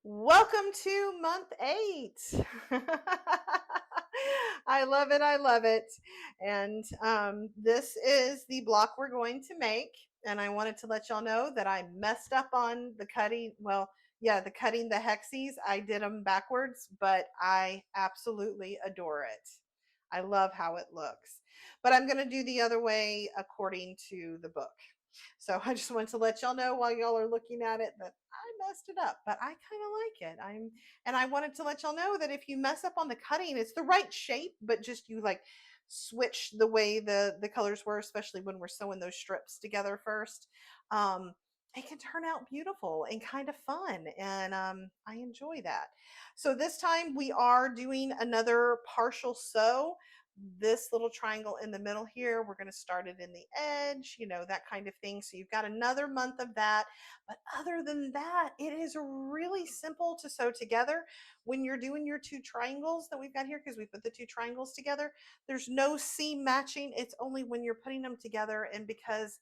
Welcome to month 8. I love it. I love it. And this is the block we're going to make. And I wanted to let y'all know that I messed up on the cutting. Well, yeah, the cutting the hexies. I did them backwards, but I absolutely adore it. I love how it looks. But I'm going to do the other way according to the book. So I just wanted to let y'all know while y'all are looking at it that I messed it up, but I kind of like it. And I wanted to let y'all know that if you mess up on the cutting, it's the right shape, but just you like switch the way the colors were, especially when we're sewing those strips together first. Um, it can turn out beautiful and kind of fun, and I enjoy that. So this time we are doing another partial sew. This little triangle in the middle here, we're going to start it in the edge, that kind of thing. So you've got another month of that. But other than that, it is really simple to sew together. When you're doing your two triangles that we've got here, because we put the two triangles together, there's no seam matching. It's only when you're putting them together, and because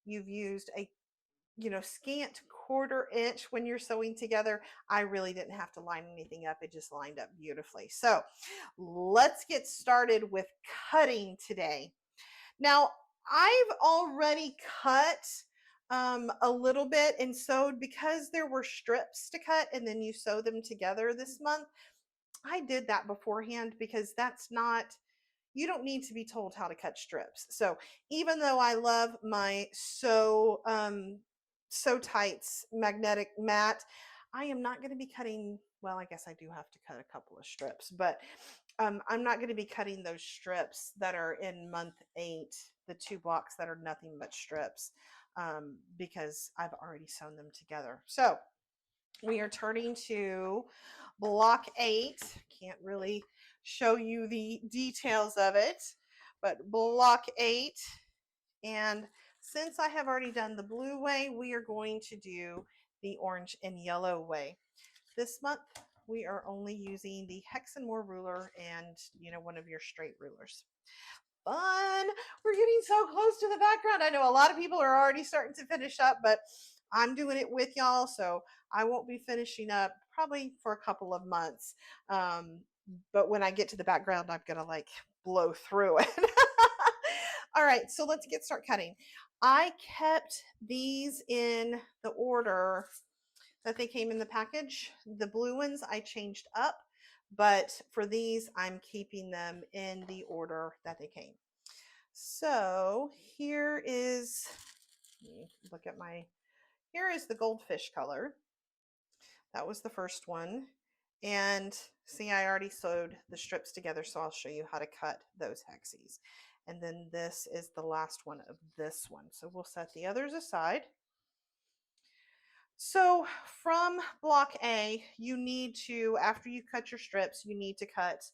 you've used a scant quarter inch when you're sewing together, I really didn't have to line anything up. It just lined up beautifully. So let's get started with cutting today. Now, I've already cut a little bit and sewed because there were strips to cut and then you sew them together this month. I did that beforehand because that's not, you don't need to be told how to cut strips. So even though I love my Sew Tights magnetic mat, I am not going to be cutting, well, I guess I do have to cut a couple of strips, but I'm not going to be cutting those strips that are in month 8, the 2 blocks that are nothing but strips, because I've already sewn them together. So we are turning to block 8. Can't really show you the details of it, but block 8. And since I have already done the blue way, we are going to do the orange and yellow way. This month, we are only using the Hex and More ruler and, one of your straight rulers. Fun! We're getting so close to the background. I know a lot of people are already starting to finish up, but I'm doing it with y'all, so I won't be finishing up probably for a couple of months. But when I get to the background, I'm gonna like blow through it. All right, so let's start cutting. I kept these in the order that they came in the package. The blue ones I changed up, but for these, I'm keeping them in the order that they came. So here is, look at my, here is the goldfish color. That was the first one. And see, I already sewed the strips together, so I'll show you how to cut those hexies. And then this is the last one of this one. So we'll set the others aside. So from block A, you need to, after you cut your strips, you need to cut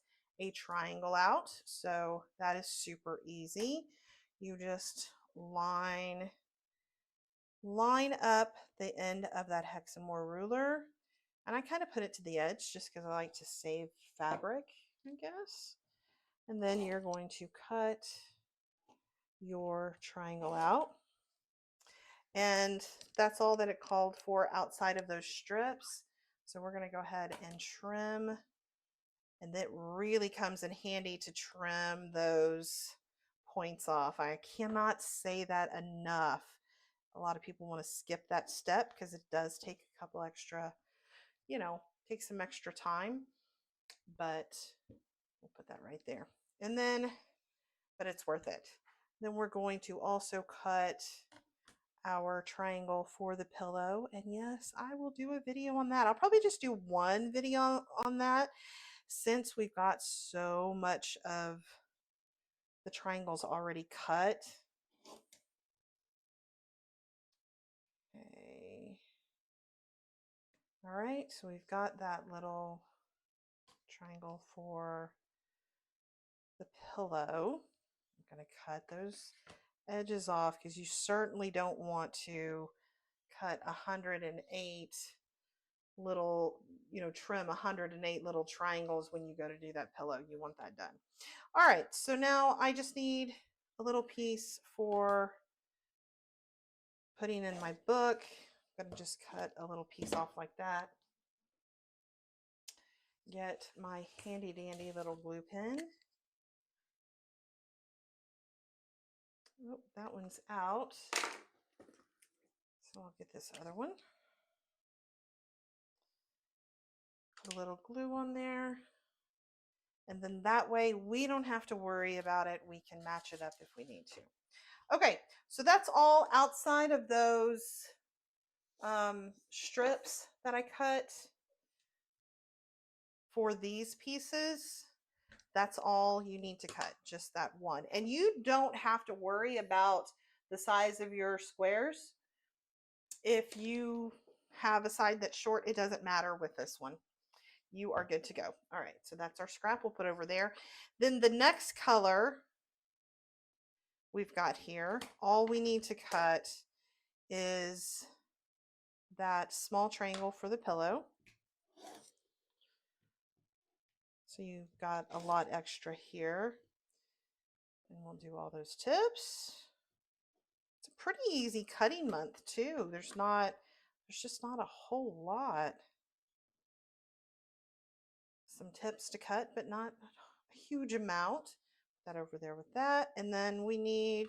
a triangle out. So that is super easy. You just line up the end of that Hex and More ruler. And I kind of put it to the edge just because I like to save fabric, I guess. And then you're going to cut your triangle out. And that's all that it called for outside of those strips. So we're going to go ahead and trim. And that really comes in handy to trim those points off. I cannot say that enough. A lot of people want to skip that step because it does take a couple extra, take some extra time. But we'll put that right there. And then, but it's worth it. Then we're going to also cut our triangle for the pillow. And yes, I will do a video on that. I'll probably just do one video on that since we've got so much of the triangles already cut. Okay. All right, so we've got that little triangle for the pillow. I'm going to cut those edges off because you certainly don't want to cut 108 little, trim 108 little triangles when you go to do that pillow. You want that done. All right, so now I just need a little piece for putting in my book. I'm going to just cut a little piece off like that. get my handy dandy little glue pen. Oh, that one's out. So I'll get this other one. Put a little glue on there. And then that way we don't have to worry about it. We can match it up if we need to. Okay, so that's all outside of those strips that I cut for these pieces. That's all you need to cut, just that one. And you don't have to worry about the size of your squares. If you have a side that's short, it doesn't matter with this one. You are good to go. All right, so that's our scrap. We'll put over there. Then the next color we've got here, all we need to cut is that small triangle for the pillow. So you've got a lot extra here. And we'll do all those tips. It's a pretty easy cutting month too. There's just not a whole lot. Some tips to cut, but not a huge amount. Put that over there with that. And then we need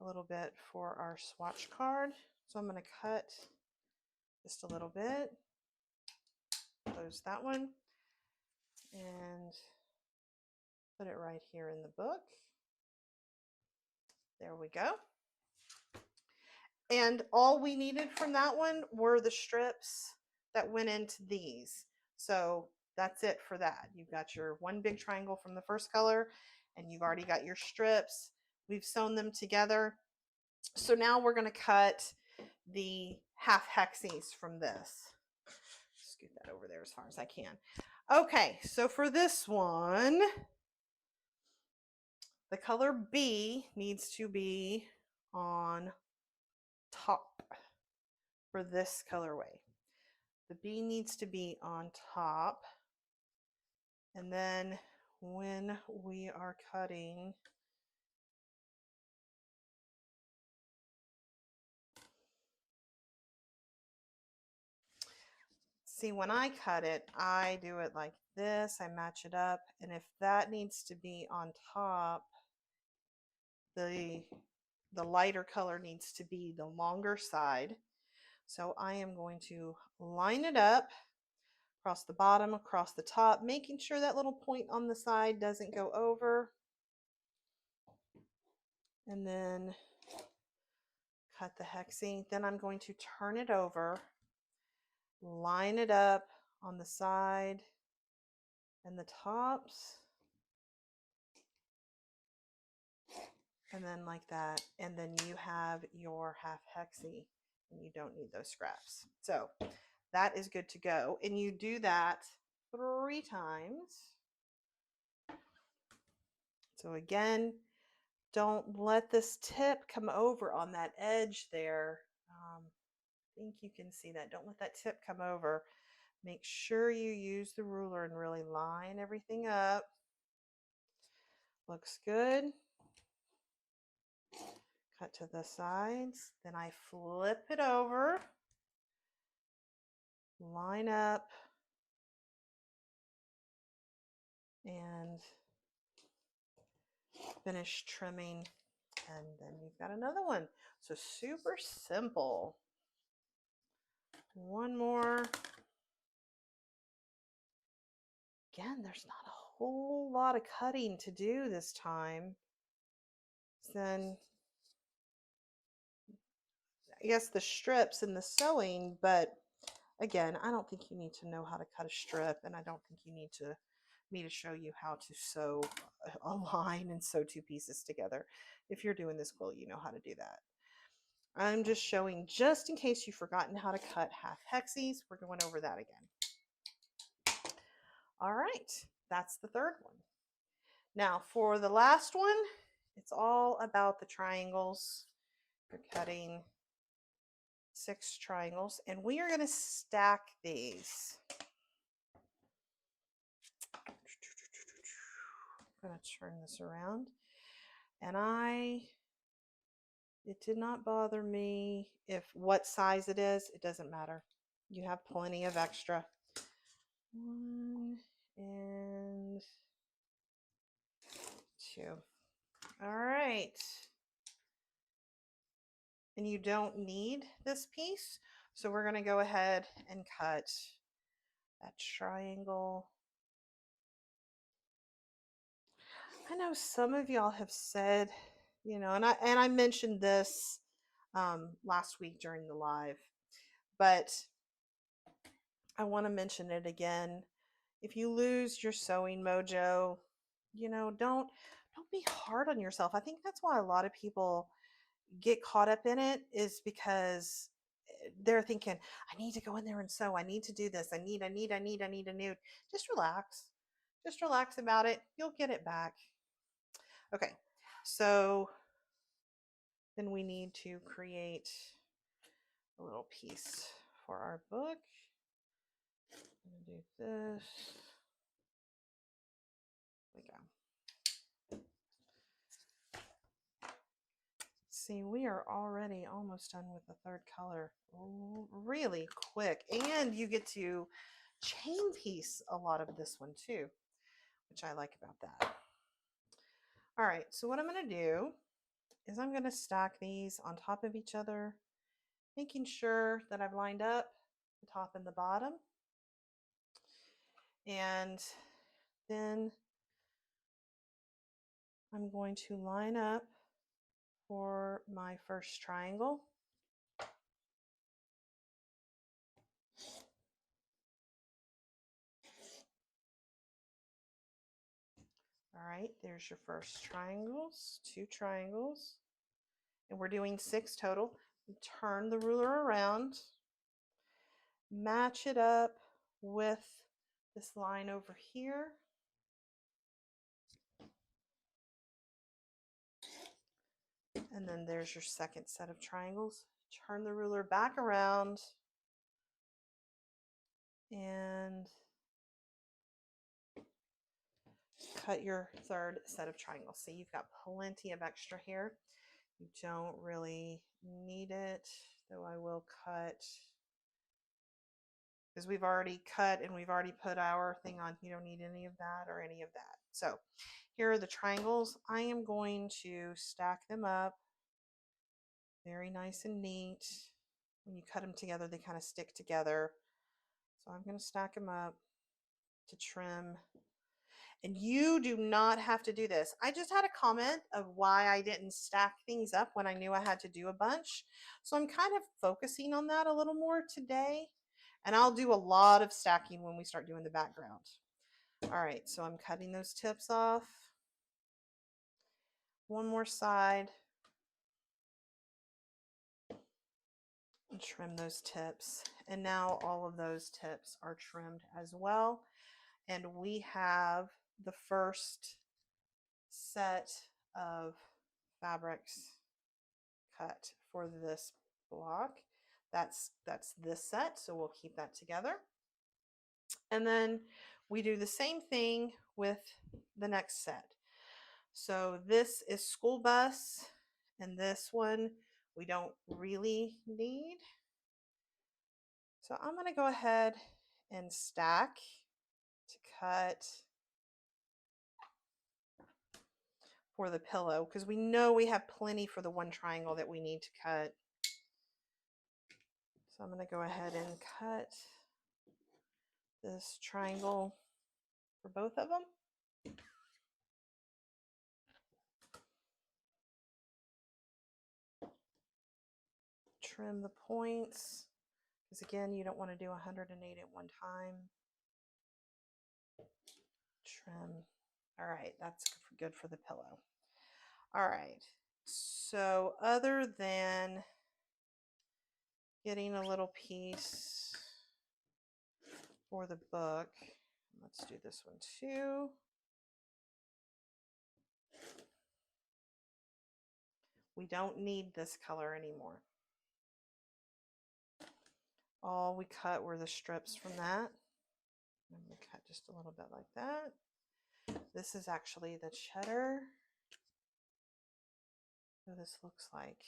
a little bit for our swatch card. So I'm going to cut just a little bit. Close that one. And put it right here in the book. There we go. And all we needed from that one were the strips that went into these. So that's it for that. You've got your one big triangle from the first color, and you've already got your strips. We've sewn them together. So now we're going to cut the half hexies from this. Scoot that over there as far as I can. Okay, so for this one, the color B needs to be on top for this colorway. The B needs to be on top. And then when we are cutting, see, when I cut it, I do it like this. I match it up. And if that needs to be on top, the lighter color needs to be the longer side. So I am going to line it up across the bottom, across the top, making sure that little point on the side doesn't go over. And then cut the hexie. Then I'm going to turn it over, line it up on the side and the tops. And then like that. And then you have your half hexie and you don't need those scraps. So that is good to go. And you do that 3 times. So again, don't let this tip come over on that edge there. I think you can see that. Don't let that tip come over. Make sure you use the ruler and really line everything up. Looks good. Cut to the sides. Then I flip it over. Line up. And finish trimming. And then you've got another one. So super simple. One more. Again, there's not a whole lot of cutting to do this time. Then I guess the strips and the sewing, but again, I don't think you need to know how to cut a strip, and I don't think you need me to show you how to sew a line and sew 2 pieces together. If you're doing this quilt, you know how to do that. I'm just showing just in case you've forgotten how to cut half hexies. We're going over that again. All right, that's the third one. Now for the last one, it's all about the triangles. You're cutting 6 triangles, and we are going to stack these. I'm going to turn this around, and it did not bother me if what size it is. It doesn't matter. You have plenty of extra. 1 and 2. All right. And you don't need this piece, so we're going to go ahead and cut that triangle. I know some of y'all have said, and I mentioned this last week during the live, but I want to mention it again. If you lose your sewing mojo, don't be hard on yourself. I think that's why a lot of people get caught up in it, is because they're thinking, I need to go in there and sew. I need to do this. I need a nude. Just relax. Just relax about it. You'll get it back. Okay. So then we need to create a little piece for our book. I'm going to do this. There we go. See, we are already almost done with the third color. Oh, really quick. And you get to chain piece a lot of this one too, which I like about that. All right, so what I'm going to do is I'm going to stack these on top of each other, making sure that I've lined up the top and the bottom. And then I'm going to line up for my first triangle. All right, there's your first triangles, 2 triangles, and we're doing 6 total. Turn the ruler around, match it up with this line over here. And then there's your second set of triangles. Turn the ruler back around and cut your third set of triangles. See, you've got plenty of extra here. You don't really need it, though I will cut, because we've already cut and we've already put our thing on. You don't need any of that or any of that. So here are the triangles. I am going to stack them up very nice and neat. When you cut them together, they kind of stick together. So I'm going to stack them up to trim. And you do not have to do this. I just had a comment of why I didn't stack things up when I knew I had to do a bunch. So I'm kind of focusing on that a little more today. And I'll do a lot of stacking when we start doing the background. All right, so I'm cutting those tips off. One more side. And trim those tips. And now all of those tips are trimmed as well. And we have the first set of fabrics cut for this block. That's this set, so we'll keep that together. And then we do the same thing with the next set. So this is school bus, and this one we don't really need. So I'm going to go ahead and stack to cut for the pillow, because we know we have plenty for the one triangle that we need to cut. So I'm going to go ahead and cut this triangle for both of them. Trim the points, because again, you don't want to do 108 at one time. Trim. All right, that's good for the pillow. All right, so other than getting a little piece for the book, let's do this one too. We don't need this color anymore. All we cut were the strips from that. I'm going to cut just a little bit like that. This is actually the cheddar. So this looks like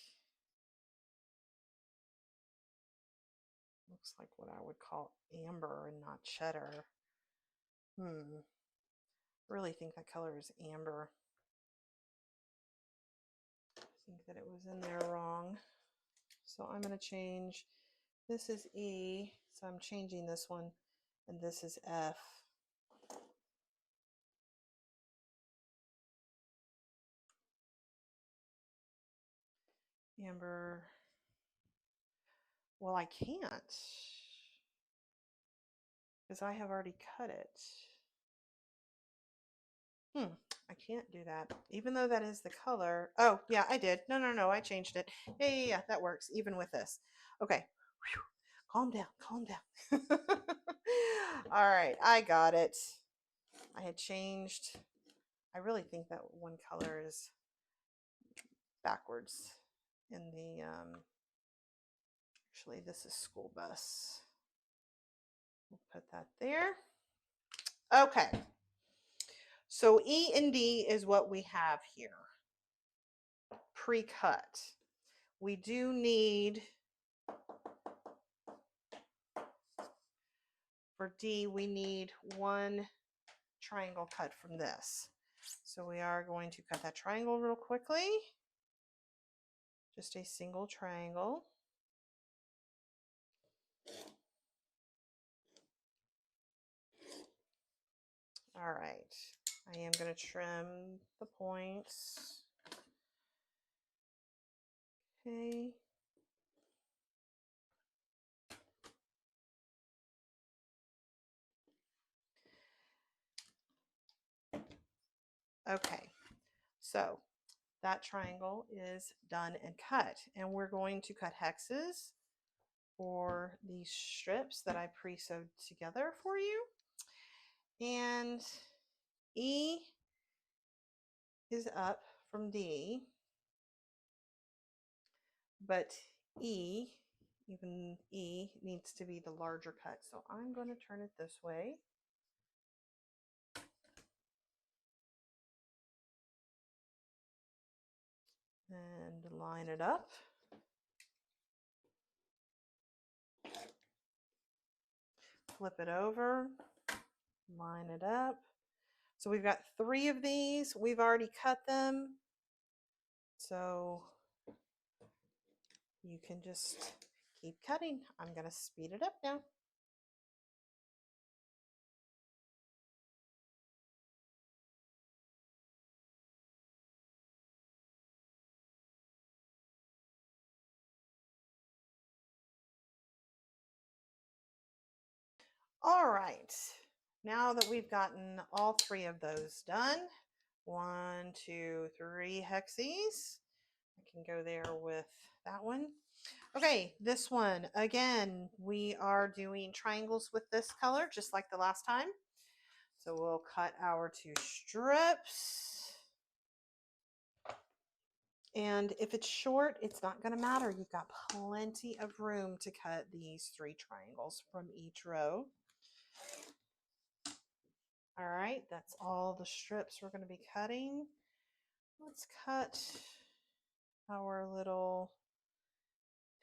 what I would call amber and not cheddar. Really think that color is amber. I think that it was in there wrong. So I'm going to change. This is E, so I'm changing this one, and this is F. Amber. Well, I can't because I have already cut it. I can't do that, even though that is the color. Oh, yeah, I did. No, I changed it. Yeah, that works, even with this. Okay, whew. Calm down, calm down. All right, I got it. I had changed. I really think that one color is backwards in the, actually, this is school bus. We'll put that there. Okay. So E and D is what we have here, pre-cut. We do need, for D, we need one triangle cut from this. So we are going to cut that triangle real quickly. Just a single triangle. All right, I am going to trim the points. Okay. Okay, so that triangle is done and cut, and we're going to cut hexes for these strips that I pre-sewed together for you. And E is up from D, but E, even E, needs to be the larger cut. So I'm going to turn it this way. And line it up. Flip it over, line it up. So we've got 3 of these. We've already cut them. So you can just keep cutting. I'm going to speed it up now. All right, now that we've gotten all 3 of those done, 1, 2, 3 hexies. I can go there with that one. Okay, this one, again, we are doing triangles with this color, just like the last time. So we'll cut our 2 strips. And if it's short, it's not going to matter. You've got plenty of room to cut these 3 triangles from each row. All right, that's all the strips we're going to be cutting. Let's cut our little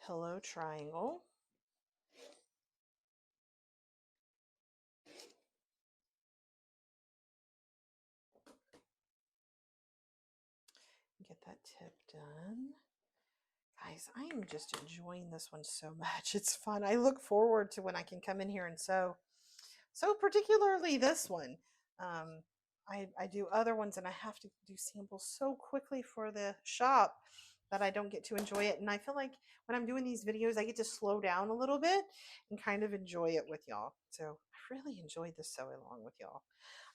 pillow triangle. Get that tip done. Guys, I am just enjoying this one so much. It's fun. I look forward to when I can come in here and sew. So particularly this one. I do other ones and I have to do samples so quickly for the shop that I don't get to enjoy it. And I feel like when I'm doing these videos, I get to slow down a little bit and kind of enjoy it with y'all. So I really enjoyed this sewing along with y'all.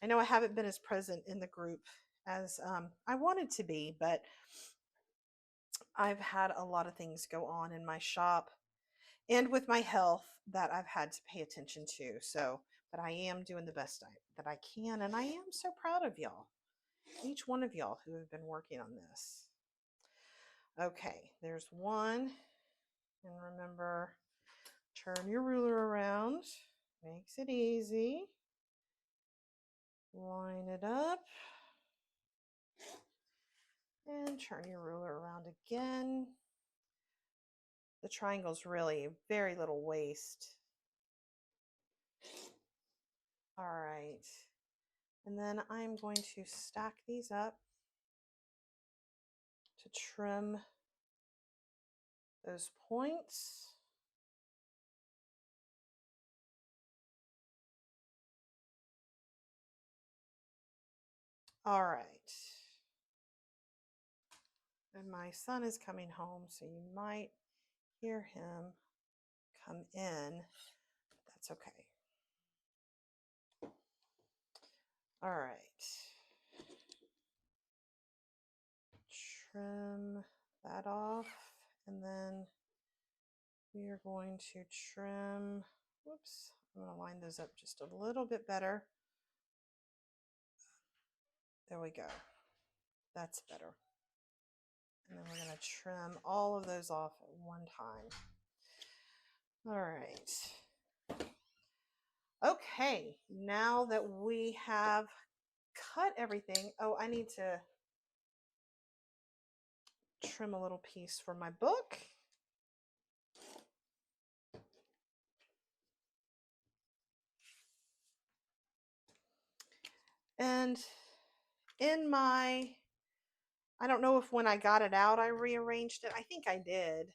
I know I haven't been as present in the group as I wanted to be, but I've had a lot of things go on in my shop and with my health that I've had to pay attention to. So, but I am doing the best that I can, and I am so proud of y'all, each one of y'all who have been working on this. Okay, there's one, and remember, turn your ruler around, makes it easy. Line it up, and turn your ruler around again. The triangle's really very little waste. All right. And then I'm going to stack these up to trim those points. All right. And my son is coming home, so you might hear him come in. That's okay. All right. Trim that off, and then we are going to trim, whoops, I'm going to line those up just a little bit better. There we go. That's better. And then we're going to trim all of those off at one time. All right. Okay, now that we have cut everything, oh, I need to trim a little piece for my book. And in my, I don't know if when I got it out I rearranged it. I think I did.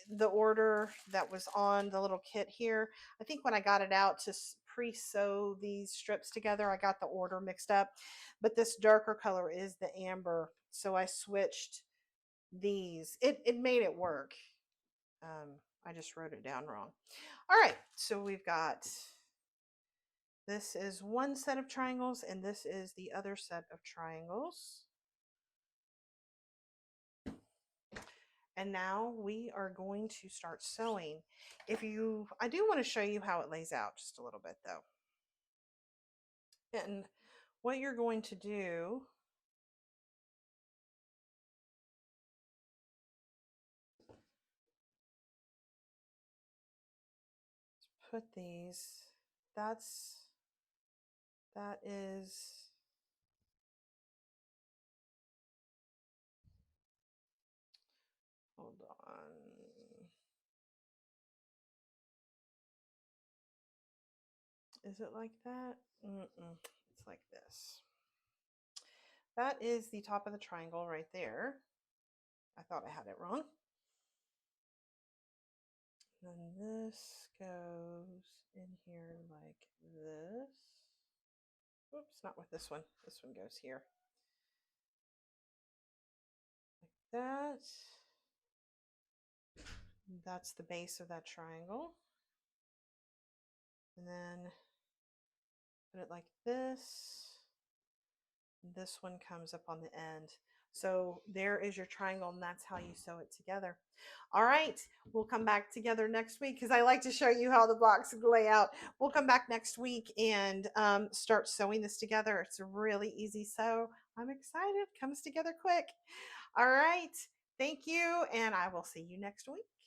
The order that was on the little kit here, I think when I got it out to pre-sew these strips together, I got the order mixed up. But this darker color is the amber, so I switched these. It made it work. I just wrote it down wrong. All right, so we've got, this is one set of triangles and this is the other set of triangles. And now we are going to start sewing. I do want to show you how it lays out just a little bit though. And what you're going to do is put these, that is, hold on. Is it like that? It's like this. That is the top of the triangle right there. I thought I had it wrong. Then this goes in here like this. Oops, not with this one. This one goes here. Like that. That's the base of that triangle. And then put it like this. This one comes up on the end. So there is your triangle, and that's how you sew it together. All right, we'll come back together next week because I like to show you how the blocks lay out. We'll come back next week and start sewing this together. It's a really easy sew. I'm excited. Comes together quick. All right, thank you, and I will see you next week.